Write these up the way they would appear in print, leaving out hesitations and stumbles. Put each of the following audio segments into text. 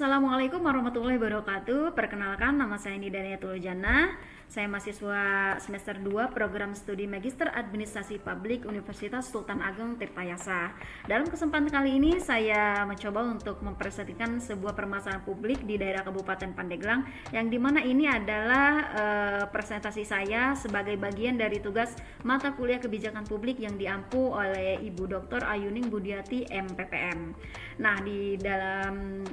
Assalamualaikum warahmatullahi wabarakatuh. Perkenalkan, nama saya Nidaniatul Jannah. Saya mahasiswa semester 2 program studi Magister Administrasi Publik Universitas Sultan Ageng Tirtayasa. Dalam kesempatan kali ini saya mencoba untuk mempresentasikan sebuah permasalahan publik di daerah Kabupaten Pandeglang, yang dimana ini adalah presentasi saya sebagai bagian dari tugas mata kuliah kebijakan publik yang diampu oleh Ibu Dr. Ayuning Budiati MPPM. Nah, di dalam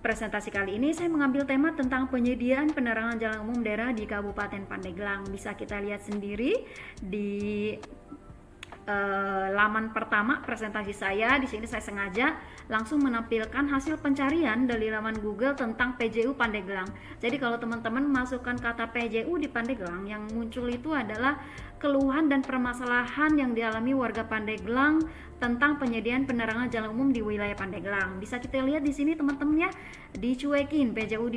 presentasi kali ini saya mengambil tema tentang penyediaan penerangan jalan umum daerah di Kabupaten Pandeglang. Bisa kita lihat sendiri di laman pertama presentasi saya. Di sini saya sengaja langsung menampilkan hasil pencarian dari laman Google tentang PJU Pandeglang. Jadi kalau teman-teman masukkan kata PJU di Pandeglang, yang muncul itu adalah keluhan dan permasalahan yang dialami warga Pandeglang tentang penyediaan penerangan jalan umum di wilayah Pandeglang. Bisa kita lihat di sini teman-teman ya, dicuekin PJU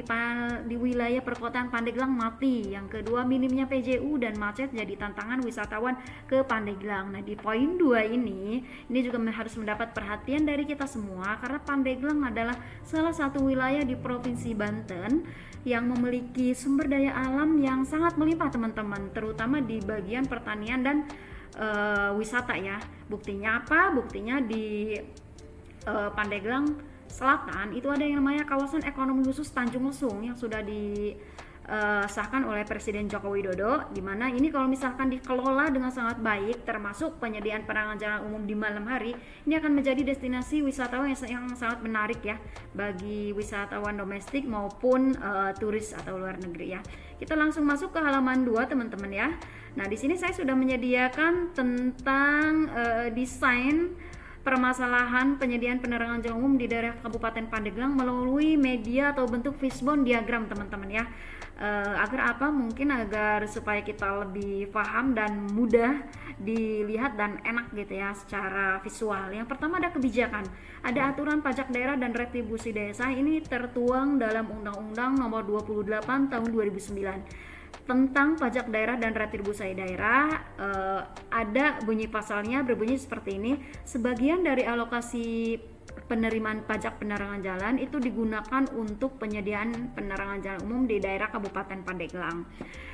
di wilayah perkotaan Pandeglang mati. Yang kedua, minimnya PJU dan macet jadi tantangan wisatawan ke Pandeglang. Nah, di poin 2 ini juga harus mendapat perhatian dari kita semua, karena Pandeglang adalah salah satu wilayah di Provinsi Banten yang memiliki sumber daya alam yang sangat melimpah teman-teman, terutama di bagian pertanian dan wisata ya. Buktinya apa? Buktinya di Pandeglang Selatan itu ada yang namanya kawasan ekonomi khusus Tanjung Lesung yang sudah disahkan oleh Presiden Joko Widodo, di mana ini kalau misalkan dikelola dengan sangat baik, termasuk penyediaan penerangan jalan umum di malam hari, ini akan menjadi destinasi wisatawan yang sangat menarik ya bagi wisatawan domestik maupun turis atau luar negeri ya. Kita langsung masuk ke halaman 2 teman-teman ya. Nah, di sini saya sudah menyediakan tentang desain permasalahan penyediaan penerangan jalan umum di daerah Kabupaten Pandeglang melalui media atau bentuk fishbone diagram teman-teman ya. Agar apa? Mungkin agar supaya kita lebih paham dan mudah dilihat dan enak gitu ya secara visual. Yang pertama ada kebijakan, ada aturan pajak daerah dan retribusi desa. Ini tertuang dalam Undang-Undang Nomor 28 Tahun 2009 tentang pajak daerah dan retribusi daerah. Ada bunyi pasalnya berbunyi seperti ini: sebagian dari alokasi penerimaan pajak penerangan jalan itu digunakan untuk penyediaan penerangan jalan umum di daerah Kabupaten Pandeglang.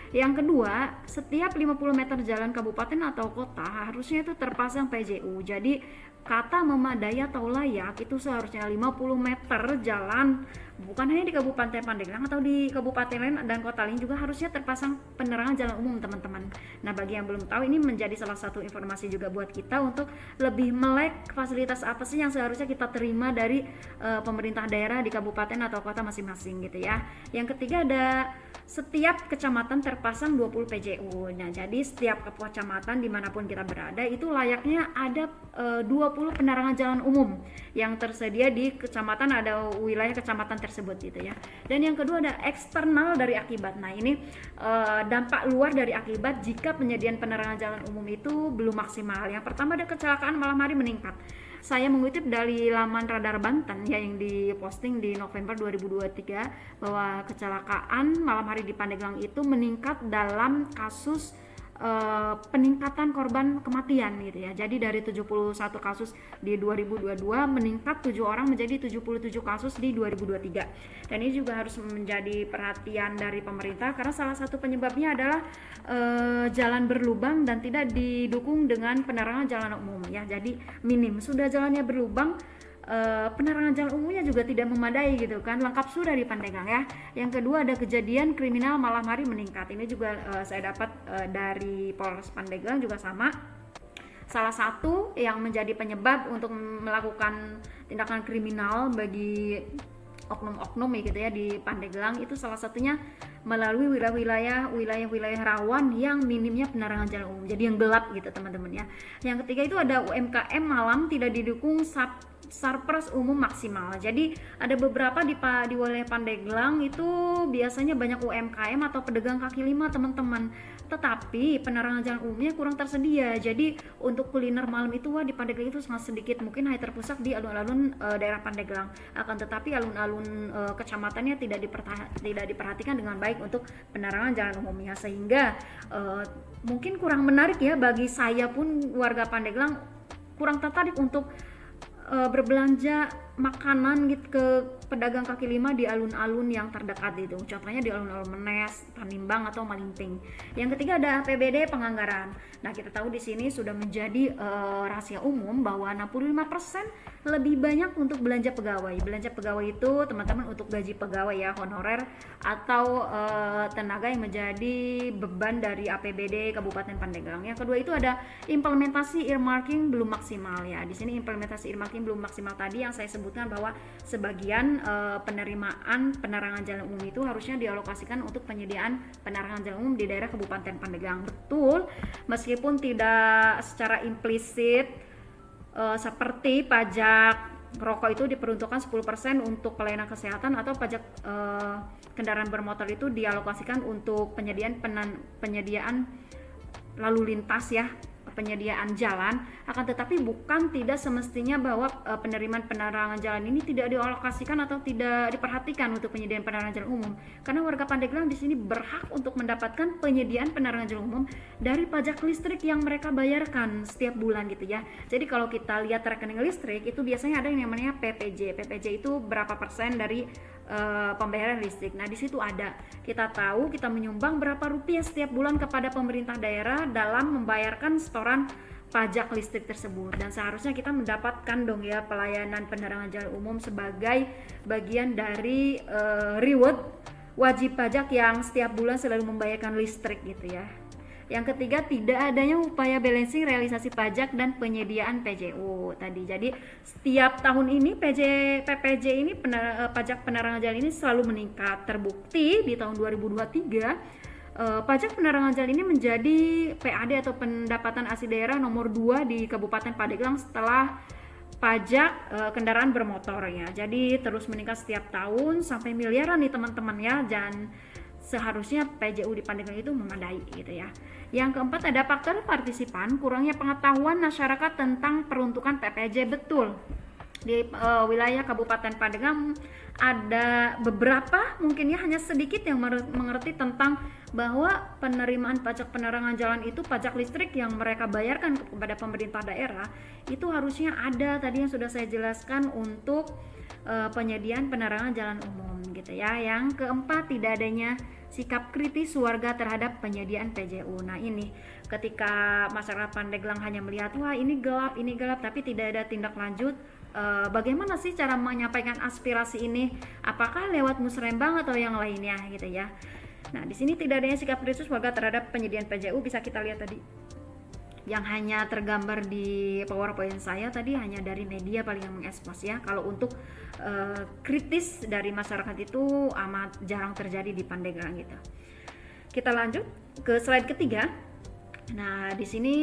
Yang kedua, setiap 50 meter jalan kabupaten atau kota harusnya itu terpasang PJU. Jadi kata memadai atau layak itu seharusnya 50 meter jalan, bukan hanya di Kabupaten Pandeglang atau di kabupaten lain dan kota lain juga harusnya terpasang penerangan jalan umum teman-teman. Nah, bagi yang belum tahu, ini menjadi salah satu informasi juga buat kita untuk lebih melek fasilitas apa sih yang seharusnya kita terima dari pemerintah daerah di kabupaten atau kota masing-masing gitu ya. Yang ketiga ada setiap kecamatan terpasang 20 PJU. Nah, jadi setiap kecamatan dimanapun kita berada itu layaknya ada 20 penerangan jalan umum yang tersedia di kecamatan, ada wilayah kecamatan tersebut gitu ya. Dan yang kedua ada eksternal dari akibat. Nah, ini dampak luar dari akibat jika penyediaan penerangan jalan umum itu belum maksimal. Yang pertama ada kecelakaan malam hari meningkat. Saya mengutip dari laman Radar Banten ya, yang diposting di November 2023, bahwa kecelakaan malam hari di Pandeglang itu meningkat dalam kasus peningkatan korban kematian gitu ya. Jadi dari 71 kasus di 2022 meningkat 7 orang menjadi 77 kasus di 2023. Dan ini juga harus menjadi perhatian dari pemerintah, karena salah satu penyebabnya adalah jalan berlubang dan tidak didukung dengan penerangan jalan umum ya. Jadi minim, sudah jalannya berlubang, penerangan jalan umumnya juga tidak memadai gitu kan, lengkap sudah di Pandeglang ya. Yang kedua ada kejadian kriminal malam hari meningkat. Ini juga saya dapat dari Polres Pandeglang juga sama. Salah satu yang menjadi penyebab untuk melakukan tindakan kriminal bagi oknum-oknum gitu ya di Pandeglang itu salah satunya melalui wilayah rawan yang minimnya penerangan jalan umum, jadi yang gelap gitu teman-teman ya. Yang ketiga itu ada UMKM malam tidak didukung Sarpras umum maksimal. Jadi ada beberapa di wilayah Pandeglang itu biasanya banyak UMKM atau pedagang kaki lima teman-teman, tetapi penerangan jalan umumnya kurang tersedia. Jadi untuk kuliner malam itu di Pandeglang itu sangat sedikit, mungkin hanya terpusat di alun-alun daerah Pandeglang. Akan tetapi alun-alun kecamatannya tidak diperhatikan dengan baik untuk penerangan jalan umumnya, sehingga mungkin kurang menarik ya bagi saya pun warga Pandeglang, kurang tertarik untuk berbelanja makanan gitu ke pedagang kaki lima di alun-alun yang terdekat itu. Contohnya di alun-alun Menes, Tanimbang atau Malingping. Yang ketiga ada APBD penganggaran. Nah, kita tahu di sini sudah menjadi rahasia umum bahwa 65% lebih banyak untuk belanja pegawai. Belanja pegawai itu teman-teman untuk gaji pegawai ya, honorer atau tenaga yang menjadi beban dari APBD Kabupaten Pandeglang. Yang kedua itu ada implementasi earmarking belum maksimal ya. Di sini implementasi earmarking belum maksimal tadi yang saya sebutkan bahwa sebagian penerimaan penerangan jalan umum itu harusnya dialokasikan untuk penyediaan penerangan jalan umum di daerah Kabupaten Pandeglang. Betul, meskipun tidak secara implisit seperti pajak rokok itu diperuntukkan 10% untuk pelayanan kesehatan atau pajak kendaraan bermotor itu dialokasikan untuk penyediaan lalu lintas ya, penyediaan jalan. Akan tetapi bukan tidak semestinya bahwa penerimaan penerangan jalan ini tidak dialokasikan atau tidak diperhatikan untuk penyediaan penerangan jalan umum, karena warga Pandeglang di sini berhak untuk mendapatkan penyediaan penerangan jalan umum dari pajak listrik yang mereka bayarkan setiap bulan gitu ya. Jadi kalau kita lihat rekening listrik itu biasanya ada yang namanya PPJ. PPJ itu berapa persen dari pembayaran listrik. Nah, di situ ada. Kita tahu kita menyumbang berapa rupiah setiap bulan kepada pemerintah daerah dalam membayarkan setoran pajak listrik tersebut, dan seharusnya kita mendapatkan dong ya pelayanan penerangan jalan umum sebagai bagian dari reward wajib pajak yang setiap bulan selalu membayarkan listrik gitu ya. Yang ketiga, tidak adanya upaya balancing realisasi pajak dan penyediaan PJU tadi. Jadi setiap tahun ini PPJ ini pajak penerangan jalan ini selalu meningkat. Terbukti di tahun 2023 pajak penerangan jalan ini menjadi PAD atau pendapatan asli daerah nomor 2 di Kabupaten Pandeglang setelah pajak kendaraan bermotor ya. Jadi terus meningkat setiap tahun sampai miliaran nih teman-teman ya, dan seharusnya PJU di Pandeglang itu memadai gitu ya. Yang keempat ada faktor partisipan, kurangnya pengetahuan masyarakat tentang peruntukan PPJ. Betul, di wilayah Kabupaten Pandeglang ada beberapa, mungkin ya hanya sedikit yang mengerti tentang bahwa penerimaan pajak penerangan jalan itu, pajak listrik yang mereka bayarkan kepada pemerintah daerah itu harusnya ada tadi yang sudah saya jelaskan untuk penyediaan penerangan jalan umum gitu ya. Yang keempat, tidak adanya sikap kritis warga terhadap penyediaan PJU. Nah, ini ketika masyarakat Pandeglang hanya melihat wah ini gelap, tapi tidak ada tindak lanjut. Bagaimana sih cara menyampaikan aspirasi ini? Apakah lewat musrembang atau yang lainnya gitu ya? Nah, di sini tidak adanya sikap kritis warga terhadap penyediaan PJU bisa kita lihat tadi. Yang hanya tergambar di PowerPoint saya tadi hanya dari media paling yang mengekspos ya. Kalau untuk kritis dari masyarakat itu amat jarang terjadi di Pandeglang gitu. Kita lanjut ke slide ketiga. Nah, di sini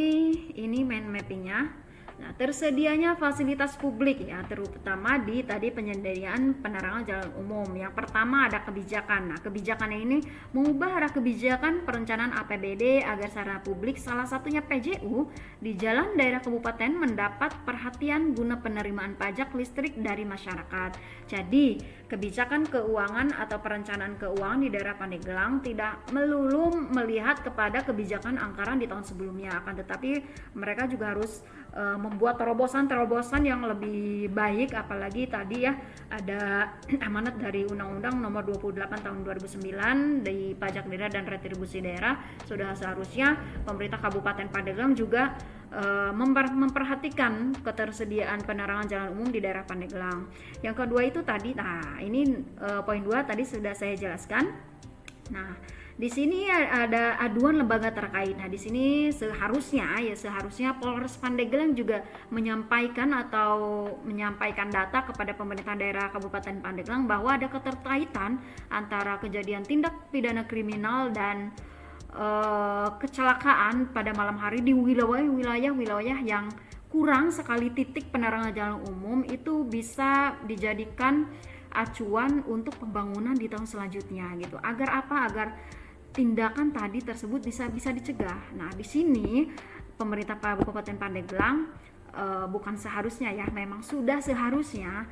ini mind mappingnya. Nah, tersedianya fasilitas publik ya, terutama di tadi penyediaan penerangan jalan umum. Yang pertama ada kebijakan. Nah, kebijakan ini mengubah arah kebijakan perencanaan APBD agar sarana publik, salah satunya PJU, di jalan daerah kabupaten mendapat perhatian guna penerimaan pajak listrik dari masyarakat. Jadi, kebijakan keuangan atau perencanaan keuangan di daerah Pandeglang tidak melulu melihat kepada kebijakan anggaran di tahun sebelumnya, akan tetapi mereka juga harus membuat terobosan yang lebih baik, apalagi tadi ya ada amanat dari Undang-Undang Nomor 28 Tahun 2009 di pajak daerah dan retribusi daerah. Sudah seharusnya pemerintah Kabupaten Pandeglang juga memperhatikan ketersediaan penerangan jalan umum di daerah Pandeglang. Yang kedua itu tadi, nah ini poin 2 tadi sudah saya jelaskan. Nah, di sini ada aduan lembaga terkait. Nah, di sini seharusnya Polres Pandeglang juga menyampaikan data kepada pemerintah daerah Kabupaten Pandeglang bahwa ada keterkaitan antara kejadian tindak pidana kriminal dan kecelakaan pada malam hari di wilayah-wilayah yang kurang sekali titik penerangan jalan umum itu bisa dijadikan acuan untuk pembangunan di tahun selanjutnya gitu. Agar apa? Agar tindakan tadi tersebut bisa dicegah. Nah, di sini pemerintah Kabupaten Pandeglang bukan seharusnya ya, memang sudah seharusnya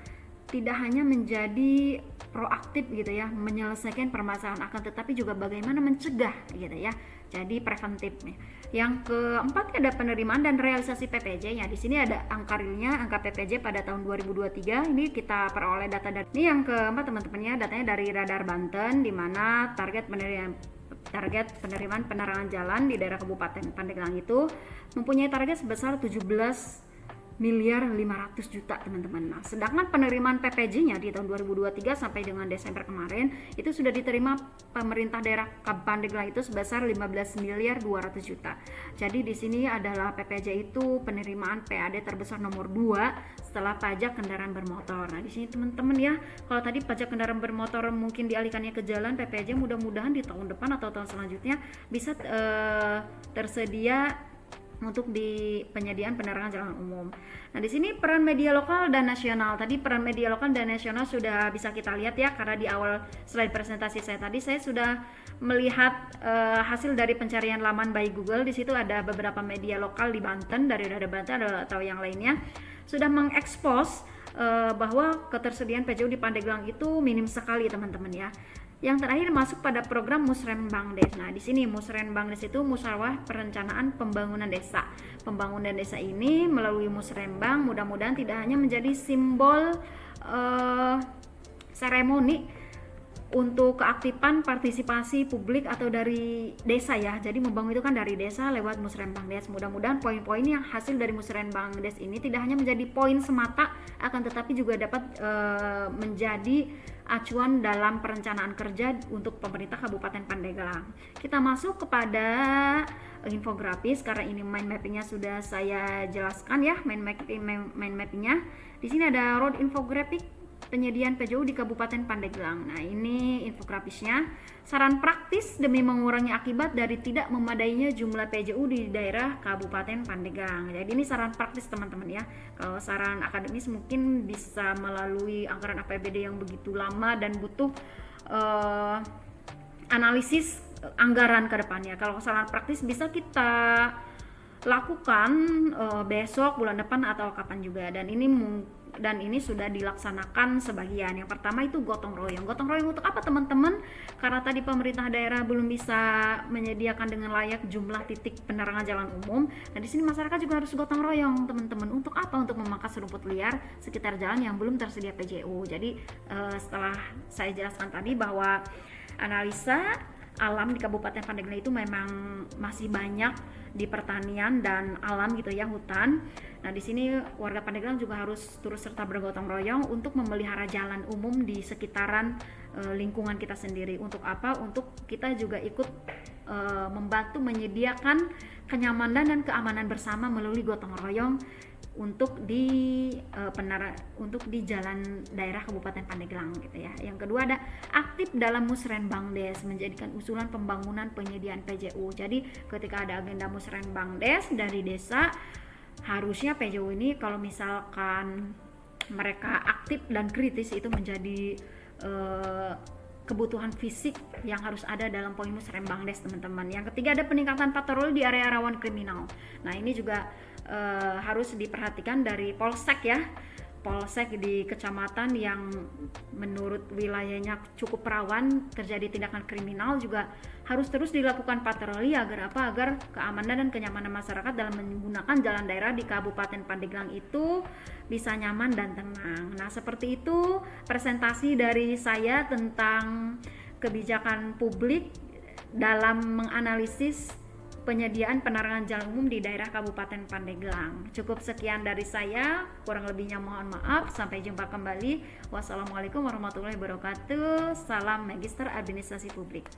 tidak hanya menjadi proaktif gitu ya, menyelesaikan permasalahan, akan tetapi juga bagaimana mencegah gitu ya. Jadi preventif nih. Yang keempat ada penerimaan dan realisasi PPJ. Ya, di sini ada angka realnya, angka PPJ pada tahun 2023. Ini kita peroleh data dari ini yang keempat teman-teman ya, datanya dari Radar Banten, di mana target penerimaan penerangan jalan di daerah Kabupaten Pandeglang itu mempunyai target sebesar 17 miliar 500 juta teman-teman. Nah, sedangkan penerimaan PPJ-nya di tahun 2023 sampai dengan Desember kemarin itu sudah diterima pemerintah daerah Pandeglang itu sebesar 15 miliar 200 juta. Jadi di sini adalah PPJ itu penerimaan PAD terbesar nomor 2 setelah pajak kendaraan bermotor. Nah, di sini teman-teman ya, kalau tadi pajak kendaraan bermotor mungkin dialihkannya ke jalan, PPJ mudah-mudahan di tahun depan atau tahun selanjutnya bisa tersedia untuk di penyediaan penerangan jalan umum. Nah, di sini peran media lokal dan nasional. Tadi peran media lokal dan nasional sudah bisa kita lihat ya, karena di awal slide presentasi saya tadi saya sudah melihat hasil dari pencarian laman by Google. Di situ ada beberapa media lokal di Banten, dari Radar Banten atau yang lainnya sudah mengekspos bahwa ketersediaan PJU di Pandeglang itu minim sekali teman-teman ya. Yang terakhir masuk pada program Musrenbangdes. Nah, di sini Musrenbangdes itu musyawarah perencanaan pembangunan desa. Pembangunan desa ini melalui Musrenbang mudah-mudahan tidak hanya menjadi simbol seremoni untuk keaktifan partisipasi publik atau dari desa ya. Jadi membangun itu kan dari desa lewat Musrenbangdes. Mudah-mudahan poin-poin yang hasil dari Musrenbangdes ini tidak hanya menjadi poin semata, akan tetapi juga dapat menjadi acuan dalam perencanaan kerja untuk pemerintah Kabupaten Pandeglang. Kita masuk kepada infografis, karena ini mind mappingnya sudah saya jelaskan ya, mind mappingnya. Di sini ada road infographic penyediaan PJU di Kabupaten Pandeglang. Nah, ini infografisnya. Saran praktis demi mengurangi akibat dari tidak memadainya jumlah PJU di daerah Kabupaten Pandeglang. Jadi ini saran praktis teman-teman ya. Kalau saran akademis mungkin bisa melalui anggaran APBD yang begitu lama dan butuh analisis anggaran ke depannya. Kalau saran praktis bisa kita lakukan besok, bulan depan atau kapan juga, dan ini sudah dilaksanakan sebagian. Yang pertama itu gotong royong. Gotong royong untuk apa teman-teman? Karena tadi pemerintah daerah belum bisa menyediakan dengan layak jumlah titik penerangan jalan umum. Nah, di sini masyarakat juga harus gotong royong teman-teman. Untuk apa? Untuk memangkas rumput liar sekitar jalan yang belum tersedia PJU. Jadi setelah saya jelaskan tadi bahwa analisa alam di Kabupaten Pandeglang itu memang masih banyak di pertanian dan alam gitu ya, hutan. Nah, di sini warga Pandeglang juga harus turut serta bergotong royong untuk memelihara jalan umum di sekitaran lingkungan kita sendiri. Untuk apa? Untuk kita juga ikut membantu menyediakan kenyamanan dan keamanan bersama melalui gotong royong untuk di jalan daerah Kabupaten Pandeglang gitu ya. Yang kedua ada aktif dalam Musrenbangdes, menjadikan usulan pembangunan penyediaan PJU. Jadi ketika ada agenda Musrenbangdes dari desa, harusnya PJU ini kalau misalkan mereka aktif dan kritis itu menjadi kebutuhan fisik yang harus ada dalam poin Musrenbangdes teman-teman. Yang ketiga ada peningkatan patroli di area rawan kriminal. Nah, ini juga harus diperhatikan dari polsek ya, polsek di kecamatan yang menurut wilayahnya cukup rawan terjadi tindakan kriminal juga harus terus dilakukan patroli agar keamanan dan kenyamanan masyarakat dalam menggunakan jalan daerah di Kabupaten Pandeglang itu bisa nyaman dan tenang. Nah, seperti itu presentasi dari saya tentang kebijakan publik dalam menganalisis penyediaan penerangan jalan umum di daerah Kabupaten Pandeglang. Cukup sekian dari saya, kurang lebihnya mohon maaf. Sampai jumpa kembali. Wassalamualaikum warahmatullahi wabarakatuh. Salam Magister Administrasi Publik.